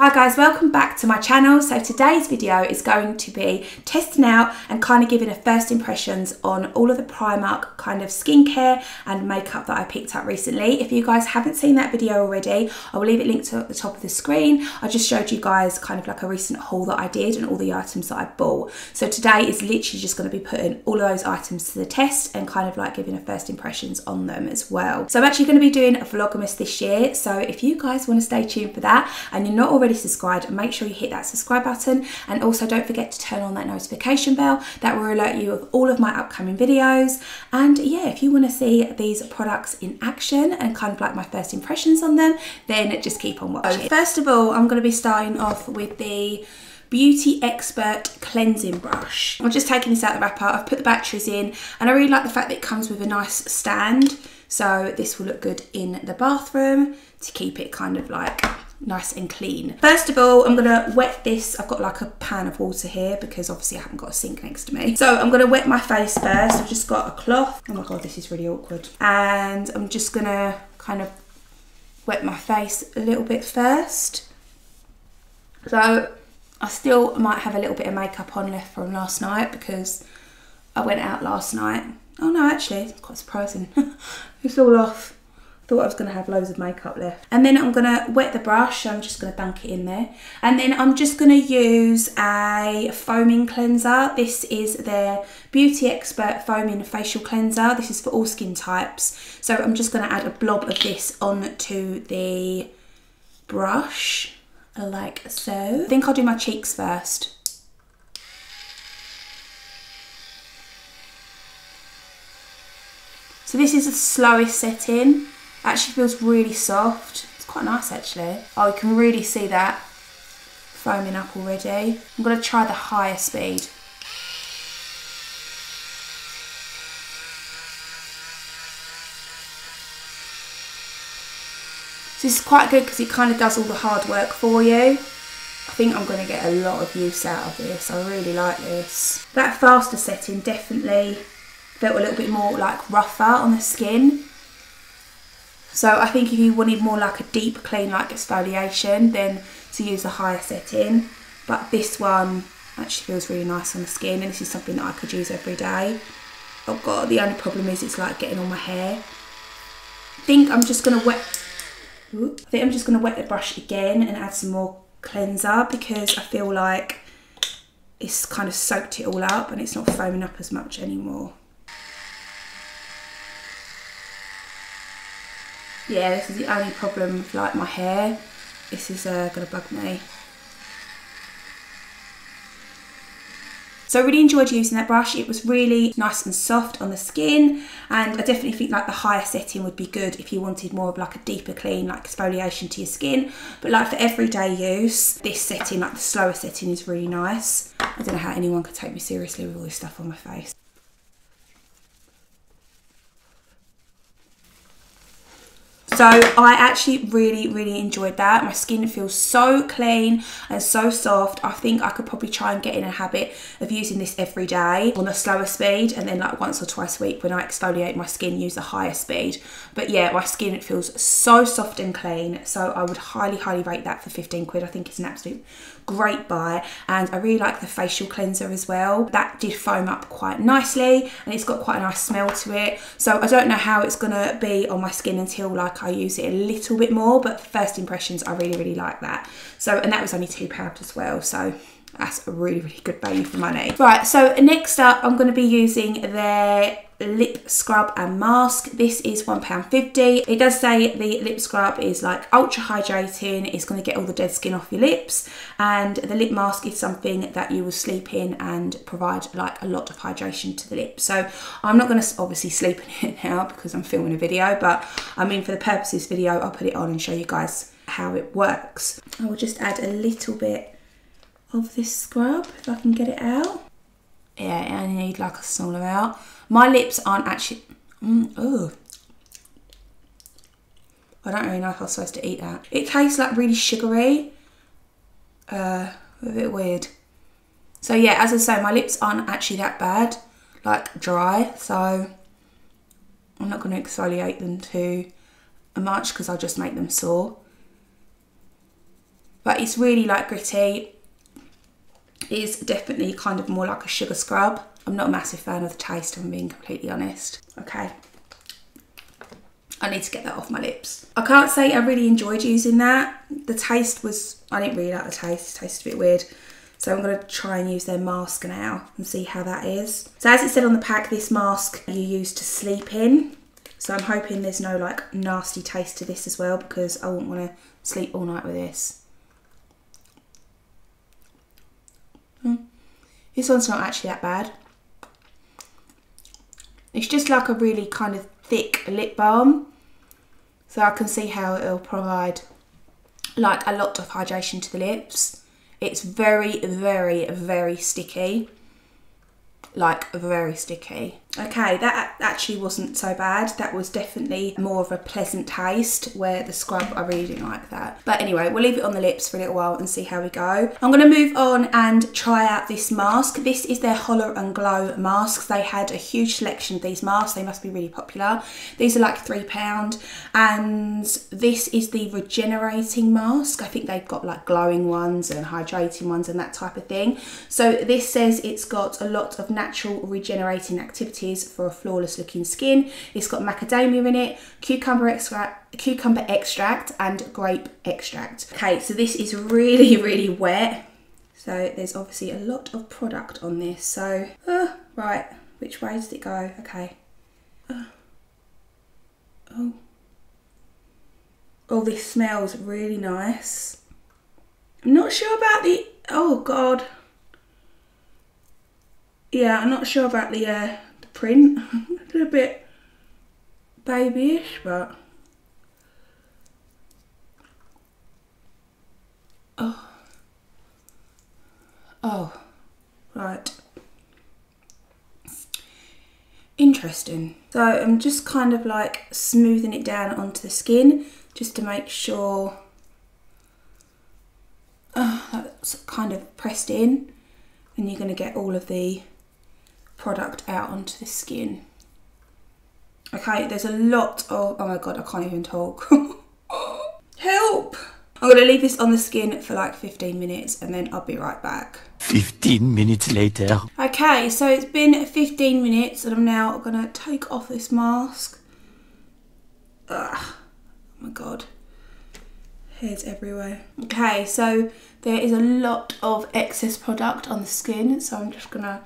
Hi guys, welcome back to my channel. So today's video is going to be testing out and kind of giving a first impressions on all of the Primark kind of skincare and makeup that I picked up recently. If you guys haven't seen that video already, I will leave it linked at the top of the screen. I just showed you guys kind of like a recent haul that I did and all the items that I bought. So today is literally just going to be putting all of those items to the test and kind of like giving a first impressions on them as well. So I'm actually going to be doing a Vlogmas this year. So if you guys want to stay tuned for that and you're not already subscribed, make sure you hit that subscribe button, and also don't forget to turn on that notification bell. That will alert you of all of my upcoming videos. And yeah, if you want to see these products in action and kind of like my first impressions on them, then just keep on watching. First of all, I'm going to be starting off with the Beauty Expert cleansing brush. I'm just taking this out of the wrapper. I've put the batteries in and I really like the fact that it comes with a nice stand, so this will look good in the bathroom to keep it kind of like nice and clean. First of all, I'm gonna wet this. I've got like a pan of water here because obviously I haven't got a sink next to me. So I'm gonna wet my face first. I've just got a cloth. Oh my god, this is really awkward. And I'm just gonna kind of wet my face a little bit first. So I still might have a little bit of makeup on left from last night because I went out last night. Oh no, actually, it's quite surprising. It's all off. Thought I was going to have loads of makeup left. And then I'm going to wet the brush. I'm just going to dunk it in there. And then I'm just going to use a foaming cleanser. This is their Beauty Expert Foaming Facial Cleanser. This is for all skin types. So I'm just going to add a blob of this onto the brush, like so. I think I'll do my cheeks first. So this is the slowest setting. Actually feels really soft. It's quite nice actually. Oh, you can really see that foaming up already. I'm going to try the higher speed. So this is quite good because it kind of does all the hard work for you. I think I'm going to get a lot of use out of this. I really like this. That faster setting definitely felt a little bit more like rougher on the skin. So I think if you wanted more like a deep clean like exfoliation, then to use the higher setting. But this one actually feels really nice on the skin, and this is something that I could use every day. Oh god, the only problem is it's like getting on my hair. I think I'm just gonna wet the brush again and add some more cleanser because I feel like it's kind of soaked it all up and it's not foaming up as much anymore. Yeah, this is the only problem with like my hair. This is gonna bug me. So I really enjoyed using that brush. It was really nice and soft on the skin, and I definitely think like the higher setting would be good if you wanted more of like a deeper clean like exfoliation to your skin. But like for everyday use, this setting, like the slower setting, is really nice. I don't know how anyone could take me seriously with all this stuff on my face. So I actually really enjoyed that. My skin feels so clean and so soft. I think I could probably try and get in a habit of using this every day on a slower speed, and then like once or twice a week when I exfoliate my skin, use a higher speed. But yeah, my skin feels so soft and clean. So I would highly rate that for 15 quid. I think it's an absolute great buy. And I really like the facial cleanser as well. That did foam up quite nicely and it's got quite a nice smell to it. So I don't know how it's gonna be on my skin until like I use it a little bit more, but first impressions, I really like that. So, and that was only £2 as well, so that's a really good value for money. Right, so next up I'm going to be using their lip scrub and mask. This is £1.50. It does say the lip scrub is like ultra hydrating. It's going to get all the dead skin off your lips, and the lip mask is something that you will sleep in and provide like a lot of hydration to the lips. So I'm not going to obviously sleep in it now because I'm filming a video, but I mean for the purpose of this video I'll put it on and show you guys how it works. I will just add a little bit of this scrub if I can get it out. Yeah, I only need like a small amount. My lips aren't actually, oh, I don't really know if I was supposed to eat that. It tastes like really sugary, a bit weird. So yeah, as I say, my lips aren't actually that bad, like dry, so I'm not going to exfoliate them too much because I'll just make them sore. but it's really like gritty. It's definitely kind of more like a sugar scrub. I'm not a massive fan of the taste, if I'm being completely honest. Okay. I need to get that off my lips. I can't say I really enjoyed using that. The taste was, I didn't really like the taste. It tasted a bit weird. So I'm going to try and use their mask now and see how that is. So as it said on the pack, this mask you use to sleep in. So I'm hoping there's no like nasty taste to this as well, because I wouldn't want to sleep all night with this. This one's not actually that bad. It's just like a really kind of thick lip balm. So I can see how it'll provide like a lot of hydration to the lips. It's very, very, very sticky. Like very sticky. Okay, that actually wasn't so bad. That was definitely more of a pleasant taste, where the scrub, I really didn't like that. But anyway, we'll leave it on the lips for a little while and see how we go. I'm going to move on and try out this mask. This is their Holler and Glow masks. They had a huge selection of these masks. They must be really popular. These are like £3, and this is the regenerating mask. I think they've got like glowing ones and hydrating ones and that type of thing. So this says it's got a lot of natural regenerating activities for a flawless looking skin. It's got macadamia in it, cucumber extract and grape extract. Okay, so this is really, really wet. So there's obviously a lot of product on this. So, right, which way does it go? Okay. Oh, this smells really nice. I'm not sure about the, oh God. Yeah, I'm not sure about the print. It's a bit babyish, but oh, right. Interesting. So I'm just kind of like smoothing it down onto the skin just to make sure that's kind of pressed in, and you're going to get all of the product out onto the skin. Okay, there's a lot of, oh my God, I can't even talk. Help! I'm going to leave this on the skin for like 15 minutes and then I'll be right back. 15 minutes later. Okay, so it's been 15 minutes and I'm now going to take off this mask. Ugh, oh my God. Hairs everywhere. Okay, so there is a lot of excess product on the skin, so I'm just going to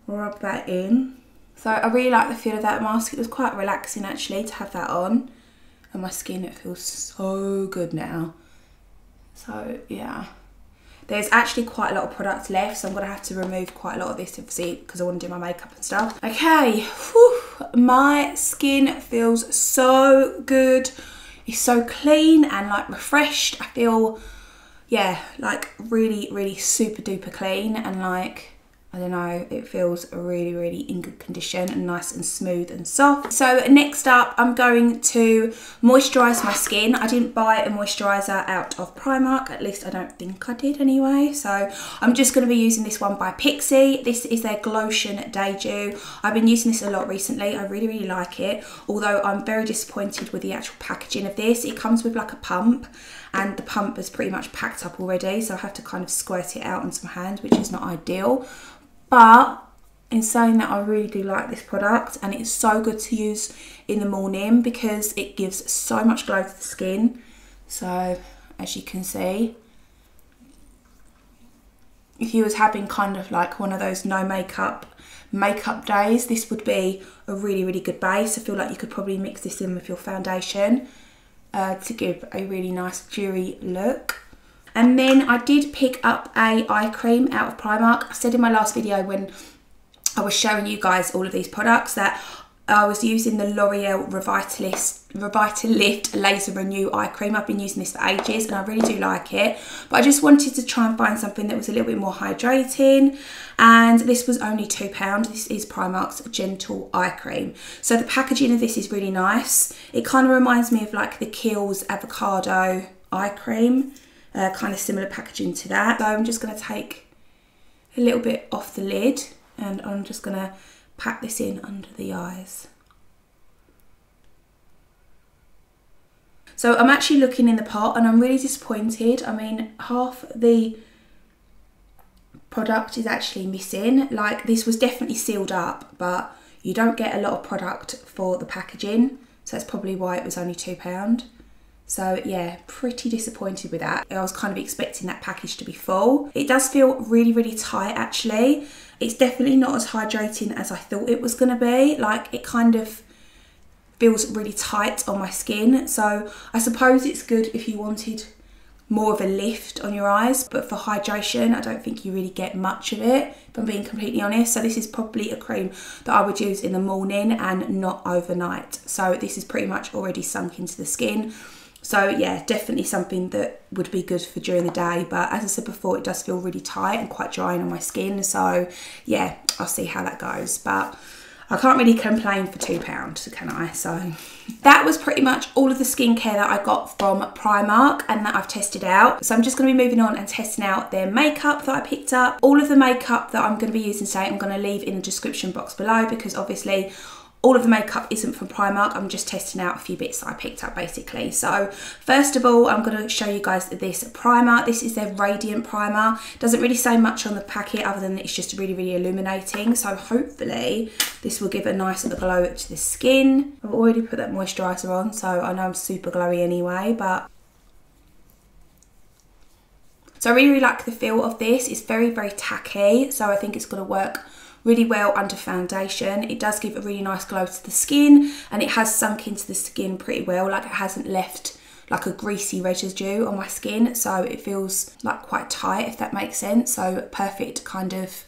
rub that in. So I really like the feel of that mask. It was quite relaxing actually to have that on, and my skin, it feels so good now. So yeah, there's actually quite a lot of product left, so I'm gonna have to remove quite a lot of this obviously because I want to do my makeup and stuff. Okay, whew, my skin feels so good. It's so clean and like refreshed. I feel, yeah, like really, really super duper clean, and like, I don't know, it feels really, really in good condition and nice and smooth and soft. So next up, I'm going to moisturise my skin. I didn't buy a moisturiser out of Primark, at least I don't think I did anyway. So I'm just going to be using this one by Pixi. This is their Glotion Day Dew. I've been using this a lot recently. I really, really like it, although I'm very disappointed with the actual packaging of this. It comes with like a pump, and the pump is pretty much packed up already, so I have to kind of squirt it out onto my hand, which is not ideal. But in saying that, I really do like this product, and it's so good to use in the morning because it gives so much glow to the skin. So as you can see, if you was having kind of like one of those no makeup days, this would be a really, really good base. I feel like you could probably mix this in with your foundation to give a really nice dewy look. And then I did pick up a eye cream out of Primark. I said in my last video when I was showing you guys all of these products that I was using the L'Oreal Revitalift Laser Renew eye cream. I've been using this for ages and I really do like it. But I just wanted to try and find something that was a little bit more hydrating. And this was only £2. This is Primark's Gentle Eye Cream. So the packaging of this is really nice. It kind of reminds me of like the Kiehl's Avocado eye cream. Kind of similar packaging to that. So I'm just going to take a little bit off the lid and I'm just going to pack this in under the eyes. So I'm actually looking in the pot and I'm really disappointed. I mean, half the product is actually missing. Like, this was definitely sealed up, but you don't get a lot of product for the packaging. So that's probably why it was only £2. So yeah, pretty disappointed with that. I was kind of expecting that package to be full. It does feel really, really tight actually. It's definitely not as hydrating as I thought it was gonna be. Like, it kind of feels really tight on my skin. So I suppose it's good if you wanted more of a lift on your eyes, but for hydration, I don't think you really get much of it, if I'm being completely honest. So this is probably a cream that I would use in the morning and not overnight. So this is pretty much already sunk into the skin. So yeah, definitely something that would be good for during the day. But as I said before, it does feel really tight and quite drying on my skin. So yeah, I'll see how that goes. But I can't really complain for £2, can I? So that was pretty much all of the skincare that I got from Primark and that I've tested out. So I'm just going to be moving on and testing out their makeup that I picked up. All of the makeup that I'm going to be using today, I'm going to leave in the description box below, because obviously all of the makeup isn't from Primark. I'm just testing out a few bits that I picked up basically. So first of all, I'm going to show you guys this primer. This is their Radiant Primer. Doesn't really say much on the packet other than it's just really, really illuminating. So hopefully this will give a nice glow to the skin. I've already put that moisturiser on, so I know I'm super glowy anyway, but so I really, really like the feel of this. It's very, very tacky, so I think it's going to work really well under foundation. It does give a really nice glow to the skin, and it has sunk into the skin pretty well. Like, it hasn't left like a greasy residue on my skin, so it feels like quite tight, if that makes sense. So perfect kind of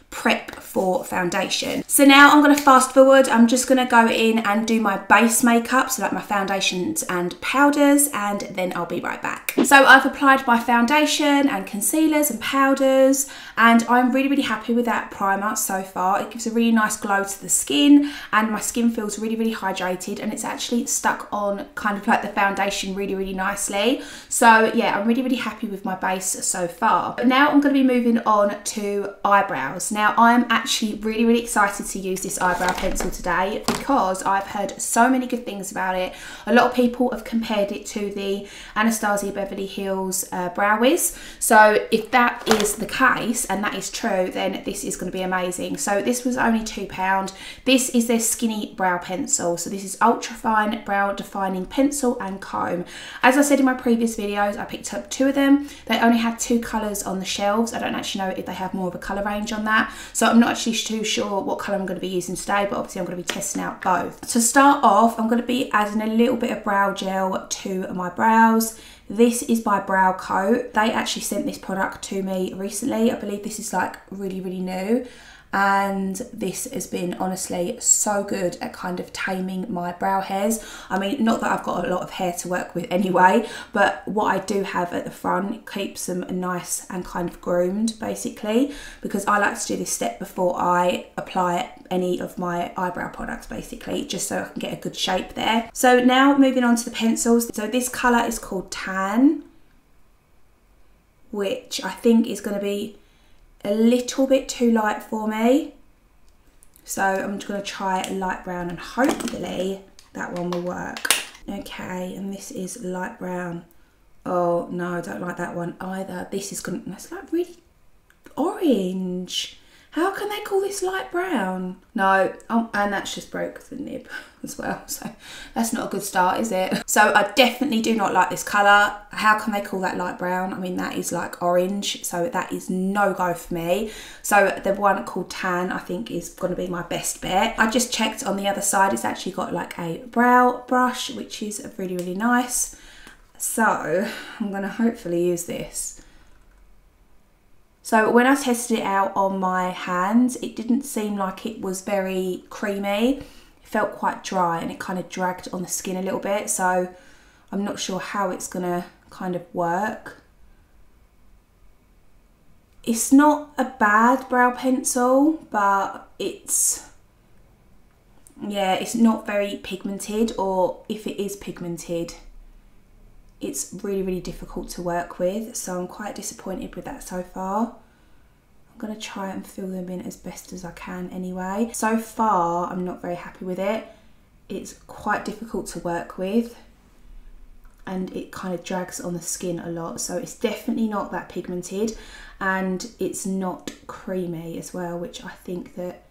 prep for foundation. So now I'm going to fast forward. I'm just going to go in and do my base makeup, so like my foundations and powders, and then I'll be right back. So I've applied my foundation and concealers and powders, and I'm really, really happy with that primer so far. It gives a really nice glow to the skin, and my skin feels really, really hydrated, and it's actually stuck on kind of like the foundation really, really nicely. So yeah, I'm really, really happy with my base so far. But now I'm going to be moving on to eyebrows. Now I'm actually really, really excited to use this eyebrow pencil today, because I've heard so many good things about it. A lot of people have compared it to the Anastasia Beverly Hills Brow Wiz. So if that is the case, and that is true, then this is going to be amazing. So this was only £2. This is their skinny brow pencil. So this is ultra fine brow defining pencil and comb. As I said in my previous videos, I picked up 2 of them. They only had 2 colours on the shelves. I don't actually know if they have more of a colour range on that. So I'm not actually too sure what colour I'm going to be using today, but obviously I'm going to be testing out both. To start off, I'm going to be adding a little bit of brow gel to my brows. This is by Brow Coat. They actually sent this product to me recently. I believe this is like really, really new. And this has been honestly so good at kind of taming my brow hairs. I mean, not that I've got a lot of hair to work with anyway, but what I do have at the front keeps them nice and kind of groomed basically, because I like to do this step before I apply any of my eyebrow products basically, just so I can get a good shape there. So now moving on to the pencils. So this colour is called Tan, which I think is going to be a little bit too light for me, so I'm just going to try a light brown and hopefully that one will work. Okay, and this is light brown. Oh no, I don't like that one either. This is going to, that's like really orange. How can they call this light brown? No, and that's just broke the nib as well, so that's not a good start, is it? So I definitely do not like this colour. How can they call that light brown? I mean, that is like orange, so that is no go for me. So the one called Tan I think is going to be my best bet. I just checked on the other side, it's actually got like a brow brush, which is really, really nice. So I'm going to hopefully use this. So when I tested it out on my hands, it didn't seem like it was very creamy. It felt quite dry and it kind of dragged on the skin a little bit. So I'm not sure how it's going to kind of work. It's not a bad brow pencil, but it's, yeah, it's not very pigmented, or if it is pigmented, it's really, really difficult to work with, so I'm quite disappointed with that so far. I'm going to try and fill them in as best as I can anyway. So far, I'm not very happy with it. It's quite difficult to work with. and it kind of drags on the skin a lot. So it's definitely not that pigmented, and it's not creamy as well, which I think that,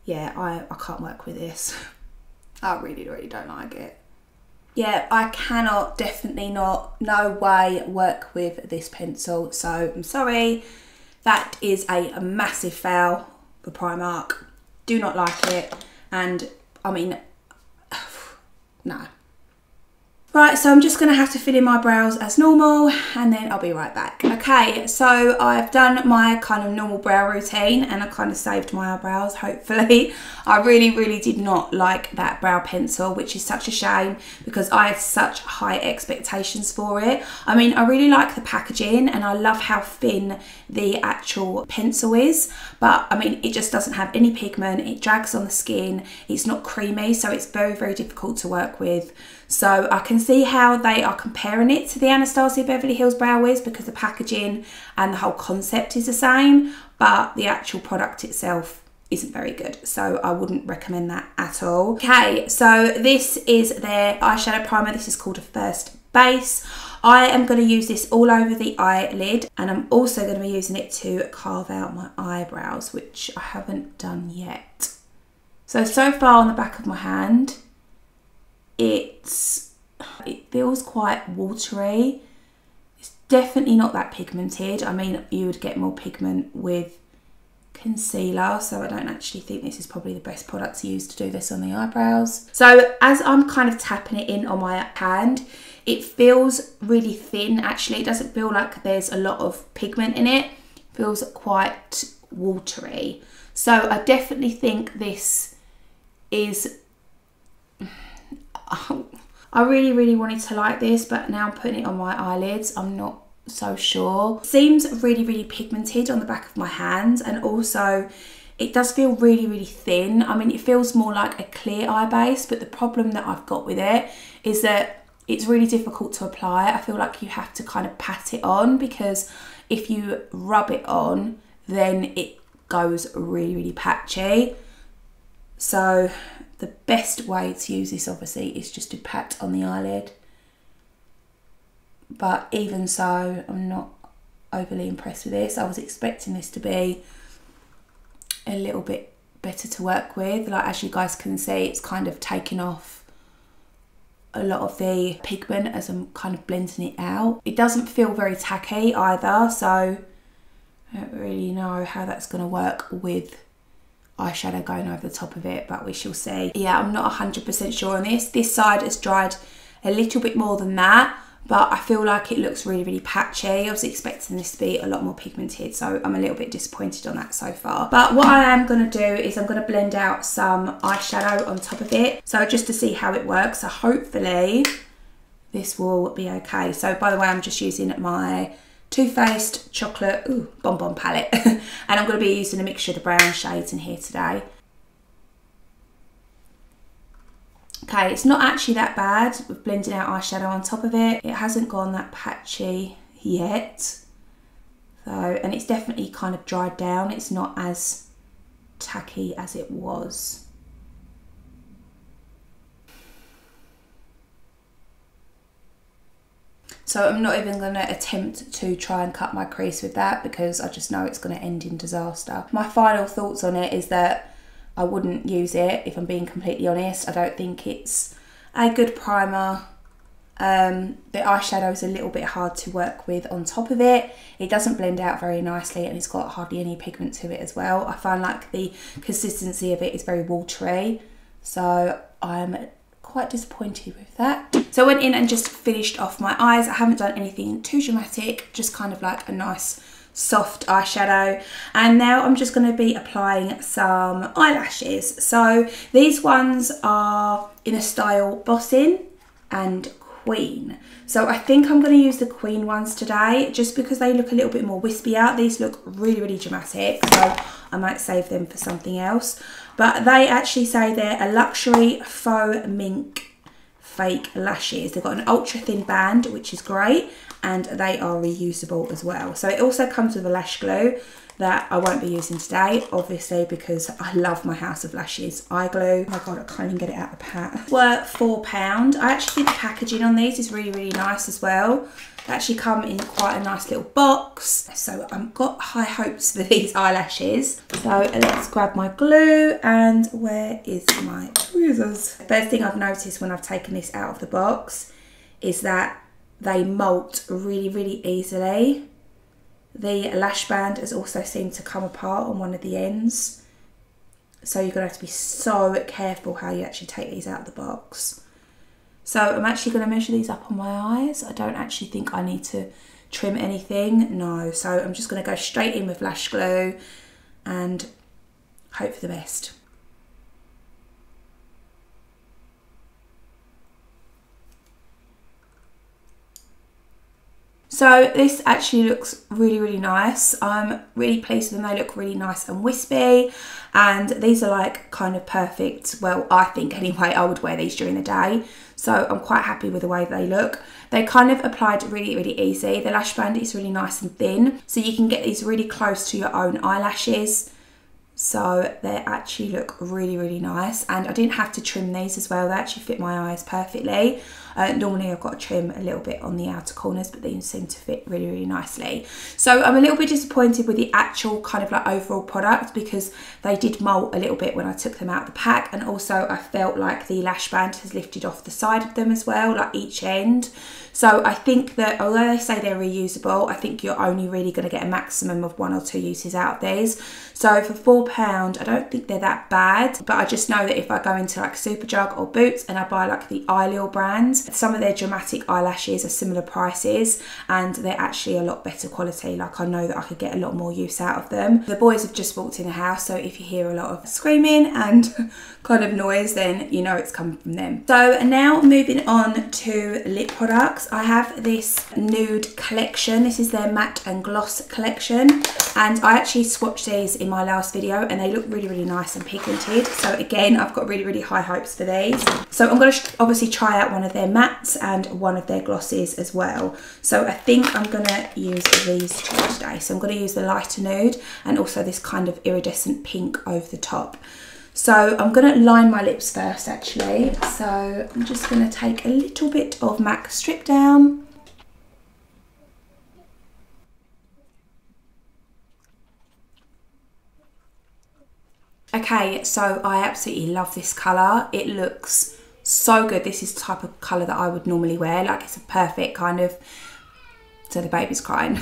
yeah, I can't work with this. I really don't like it. Yeah, I cannot, definitely not, no way work with this pencil. So I'm sorry, that is a massive fail for Primark. Do not like it, and I mean, no. Right, so I'm just going to have to fill in my brows as normal, and then I'll be right back. Okay, so I've done my kind of normal brow routine, and I kind of saved my eyebrows, hopefully. I really did not like that brow pencil, which is such a shame because I had such high expectations for it. I mean, I really like the packaging, and I love how thin the actual pencil is, but I mean, it just doesn't have any pigment. It drags on the skin. It's not creamy, so it's very difficult to work with. So I can see how they are comparing it to the Anastasia Beverly Hills Brow Wiz because the packaging and the whole concept is the same, but the actual product itself isn't very good. So I wouldn't recommend that at all. Okay, so this is their eyeshadow primer. This is called a First Base. I am going to use this all over the eyelid, and I'm also going to be using it to carve out my eyebrows, which I haven't done yet. So far on the back of my hand, it feels quite watery. It's definitely not that pigmented. I mean, you would get more pigment with concealer, so I don't actually think this is probably the best product to use to do this on the eyebrows. So as I'm kind of tapping it in on my hand, it feels really thin. Actually, it doesn't feel like there's a lot of pigment in it. It feels quite watery. So I definitely think this is, I really wanted to like this, but now I'm putting it on my eyelids, I'm not so sure. It seems really pigmented on the back of my hands, and also it does feel really thin. I mean, it feels more like a clear eye base, but the problem that I've got with it is that it's really difficult to apply. I feel like you have to kind of pat it on, because if you rub it on, then it goes really patchy. So the best way to use this obviously is just to pat on the eyelid. But even so, I'm not overly impressed with this. I was expecting this to be a little bit better to work with. Like, as you guys can see, it's kind of taking off a lot of the pigment as I'm kind of blending it out. It doesn't feel very tacky either, so I don't really know how that's going to work with eyeshadow going over the top of it, but we shall see. Yeah, I'm not 100% sure on this. This side has dried a little bit more than that, but I feel like it looks really patchy. I was expecting this to be a lot more pigmented, so I'm a little bit disappointed on that so far. But what I am going to do is I'm going to blend out some eyeshadow on top of it, so just to see how it works. So hopefully this will be okay. So by the way, I'm just using my Too Faced Chocolate Bonbon palette, and I'm going to be using a mixture of the brown shades in here today. Okay, it's not actually that bad with blending out eyeshadow on top of it. It hasn't gone that patchy yet. So, and it's definitely kind of dried down. It's not as tacky as it was. So I'm not even going to attempt to try and cut my crease with that, because I just know it's going to end in disaster. My final thoughts on it is that I wouldn't use it, if I'm being completely honest. I don't think it's a good primer. The eyeshadow is a little bit hard to work with on top of it. It doesn't blend out very nicely, and it's got hardly any pigment to it as well. I find like the consistency of it is very watery, so I'm quite disappointed with that. So I went in and just finished off my eyes. I haven't done anything too dramatic, just kind of like a nice soft eyeshadow, and now I'm just going to be applying some eyelashes. So these ones are in a style Bossing and Queen. So I think I'm going to use the Queen ones today, just because they look a little bit more wispy out. These look really dramatic, so I might save them for something else. But they actually say they're a luxury faux mink fake lashes. They've got an ultra thin band, which is great, and they are reusable as well. So it also comes with a lash glue that I won't be using today, obviously, because I love my House of Lashes eye glue. Oh my god, I can't even get it out of the pack. Worth £4. I actually think the packaging on these is really, really nice as well. They actually come in quite a nice little box. So I've got high hopes for these eyelashes. So let's grab my glue, and where is my tweezers? The first thing I've noticed when I've taken this out of the box is that they molt really, really easily. The lash band has also seemed to come apart on one of the ends. So you're going to have to be so careful how you actually take these out of the box. So I'm actually going to measure these up on my eyes. I don't actually think I need to trim anything. No, so I'm just going to go straight in with lash glue and hope for the best. So this actually looks really, really nice. I'm really pleased with them. They look really nice and wispy, and these are like kind of perfect. Well, I think anyway, I would wear these during the day. So I'm quite happy with the way they look. They kind of applied really, really easy. The lash band is really nice and thin, so you can get these really close to your own eyelashes. So they actually look really, really nice, and I didn't have to trim these as well. They actually fit my eyes perfectly. Normally I've got to trim a little bit on the outer corners, but these seem to fit really, really nicely. So I'm a little bit disappointed with the actual kind of like overall product, because they did molt a little bit when I took them out of the pack, and also I felt like the lash band has lifted off the side of them as well, like each end. So I think that although they say they're reusable, I think you're only really going to get a maximum of 1 or 2 uses out of these. So for £4, I don't think they're that bad, but I just know that if I go into like Superdrug or Boots and I buy like the ILLUMINATIng brand, some of their dramatic eyelashes are similar prices, and they're actually a lot better quality. Like I know that I could get a lot more use out of them. The boys have just walked in the house, so if you hear a lot of screaming and kind of noise, then you know it's coming from them. So now moving on to lip products. I have this Nude collection. This is their matte and gloss collection, and I actually swatched these in my last video, and they look really, really nice and pigmented. So again, I've got really, really high hopes for these. So I'm going to obviously try out one of their mattes and one of their glosses as well. So I think I'm going to use these two today. So I'm going to use the lighter nude and also this kind of iridescent pink over the top. So I'm going to line my lips first actually. So I'm just going to take a little bit of MAC Strip Down. Okay, so I absolutely love this colour. It looks so good. This is the type of colour that I would normally wear. Like it's a perfect kind of, so the baby's crying,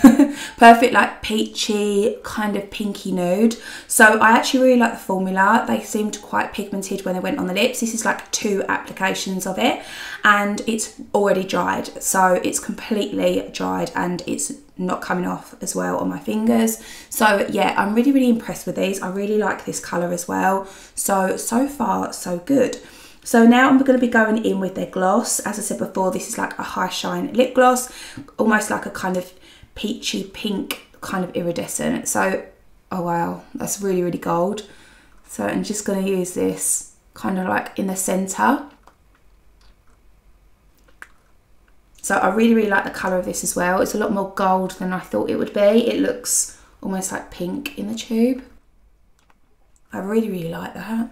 perfect like peachy kind of pinky nude. So I actually really like the formula. They seemed quite pigmented when they went on the lips. This is like 2 applications of it, and it's already dried. So it's completely dried and it's not coming off as well on my fingers. So yeah, I'm really, really impressed with these. I really like this colour as well. So far so good. So now I'm going to be going in with their gloss. As I said before, this is like a high shine lip gloss, almost like a kind of peachy pink kind of iridescent. So, oh wow, that's really, really gold. So I'm just going to use this kind of like in the centre. So I really, really like the colour of this as well. It's a lot more gold than I thought it would be. It looks almost like pink in the tube. I really, really like that.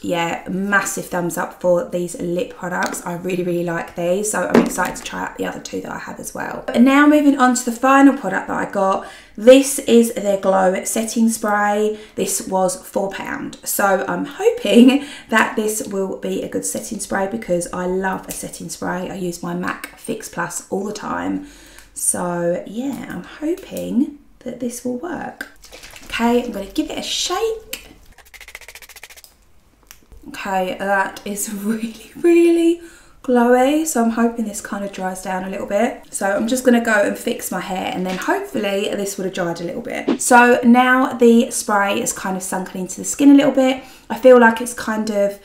Yeah, massive thumbs up for these lip products. I really, really like these. So I'm excited to try out the other 2 that I have as well. And now moving on to the final product that I got. This is their Glow Setting Spray. This was £4. So I'm hoping that this will be a good setting spray, because I love a setting spray. I use my MAC Fix Plus all the time. So yeah, I'm hoping that this will work. Okay, I'm going to give it a shake. Okay, that is really, really glowy. So I'm hoping this kind of dries down a little bit. So I'm just going to go and fix my hair, and then hopefully this would have dried a little bit. So now the spray is kind of sunken into the skin a little bit. I feel like it's kind of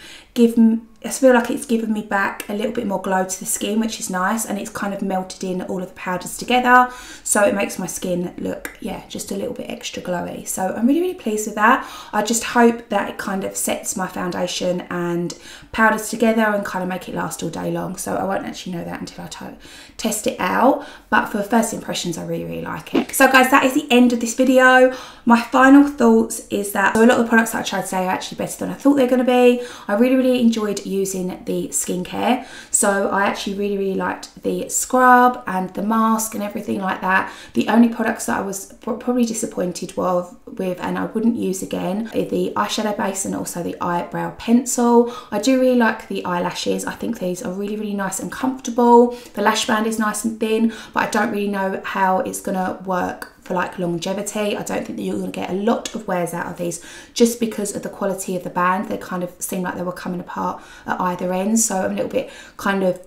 I feel like it's given me back a little bit more glow to the skin, which is nice, and it's kind of melted in all of the powders together, so it makes my skin look, yeah, just a little bit extra glowy. So I'm really pleased with that. I just hope that it kind of sets my foundation and powders together and kind of make it last all day long. So I won't actually know that until I test it out, but for first impressions, I really like it. So guys, that is the end of this video. My final thoughts is that a lot of the products that I tried today are actually better than I thought they were going to be. I really enjoyed using the skincare. So I actually really liked the scrub and the mask and everything like that. The only products that I was probably disappointed with and I wouldn't use again are the eyeshadow base and also the eyebrow pencil. I do really like the eyelashes. I think these are really nice and comfortable. The lash band is nice and thin, but I don't really know how it's gonna work for like longevity. I don't think that you're going to get a lot of wears out of these just because of the quality of the band. They kind of seem like they were coming apart at either end, so I'm a little bit kind of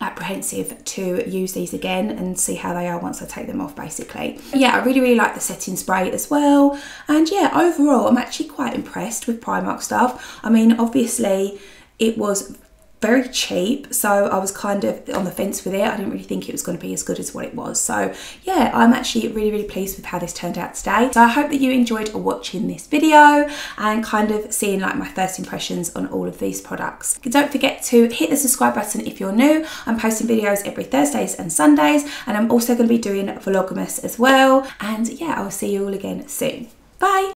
apprehensive to use these again and see how they are once I take them off, basically. Yeah, I really like the setting spray as well, and yeah, overall I'm actually quite impressed with Primark stuff. I mean, obviously it was very cheap, so I was kind of on the fence with it. I didn't really think it was going to be as good as what it was. So yeah, I'm actually really pleased with how this turned out today. So I hope that you enjoyed watching this video and kind of seeing like my first impressions on all of these products. Don't forget to hit the subscribe button if you're new. I'm posting videos every Thursdays and Sundays, and I'm also going to be doing Vlogmas as well. And yeah, I'll see you all again soon. Bye.